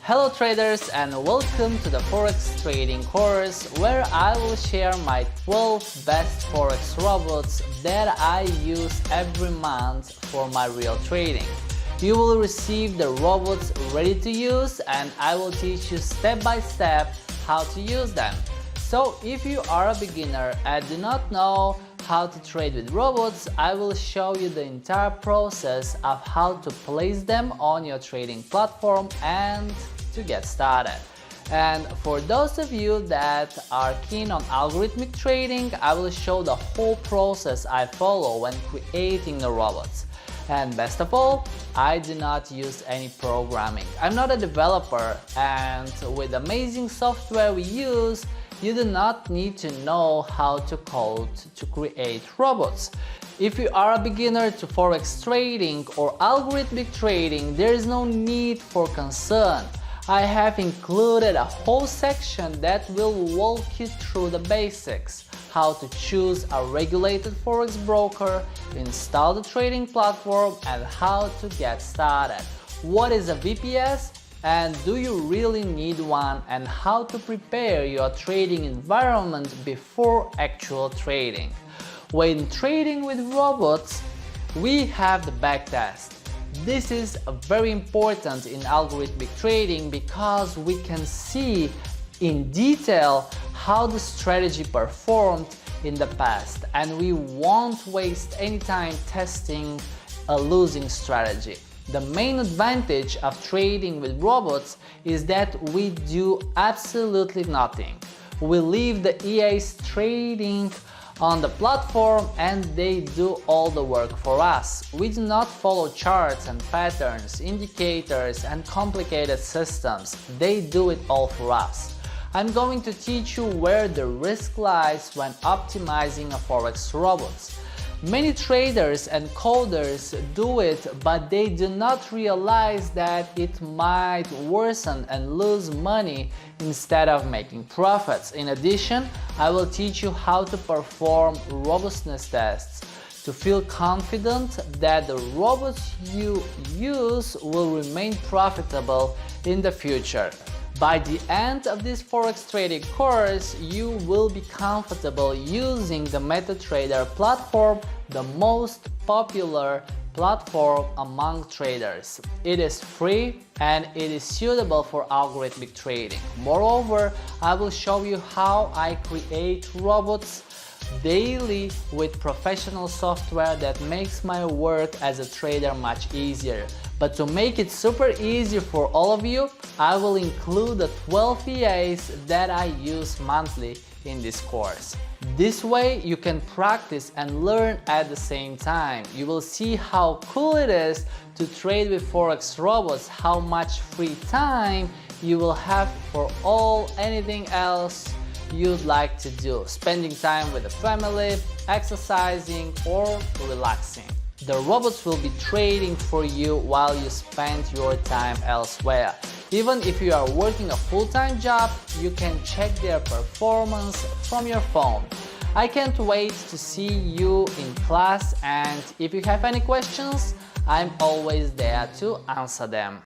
Hello traders, and welcome to the Forex trading course where I will share my 12 best Forex robots that I use every month for my real trading. You will receive the robots ready to use and I will teach you step by step how to use them. So if you are a beginner and do not know how to trade with robots, I will show you the entire process of how to place them on your trading platform and to get started. And for those of you that are keen on algorithmic trading, I will show the whole process I follow when creating the robots. And best of all, I do not use any programming. I'm not a developer, and with amazing software we use, you do not need to know how to code to create robots. If you are a beginner to Forex trading or algorithmic trading, there is no need for concern. I have included a whole section that will walk you through the basics, how to choose a regulated Forex broker, install the trading platform, and how to get started. What is a VPS? And do you really need one, and how to prepare your trading environment before actual trading. When trading with robots, we have the backtest. This is very important in algorithmic trading because we can see in detail how the strategy performed in the past, and we won't waste any time testing a losing strategy. The main advantage of trading with robots is that we do absolutely nothing. We leave the EAs trading on the platform and they do all the work for us. We do not follow charts and patterns, indicators and complicated systems. They do it all for us. I'm going to teach you where the risk lies when optimizing a Forex robots. Many traders and coders do it, but they do not realize that it might worsen and lose money instead of making profits. In addition, I will teach you how to perform robustness tests to feel confident that the robots you use will remain profitable in the future. By the end of this Forex trading course, you will be comfortable using the MetaTrader platform, the most popular platform among traders. It is free and it is suitable for algorithmic trading. Moreover, I will show you how I create robots daily with professional software that makes my work as a trader much easier. But to make it super easy for all of you, I will include the 12 EAs that I use monthly in this course. This way you can practice and learn at the same time. You will see how cool it is to trade with Forex robots, how much free time you will have for anything else you'd like to do, spending time with the family, exercising or relaxing. The robots will be trading for you while you spend your time elsewhere. Even if you are working a full-time job, you can check their performance from your phone. I can't wait to see you in class, and if you have any questions, I'm always there to answer them.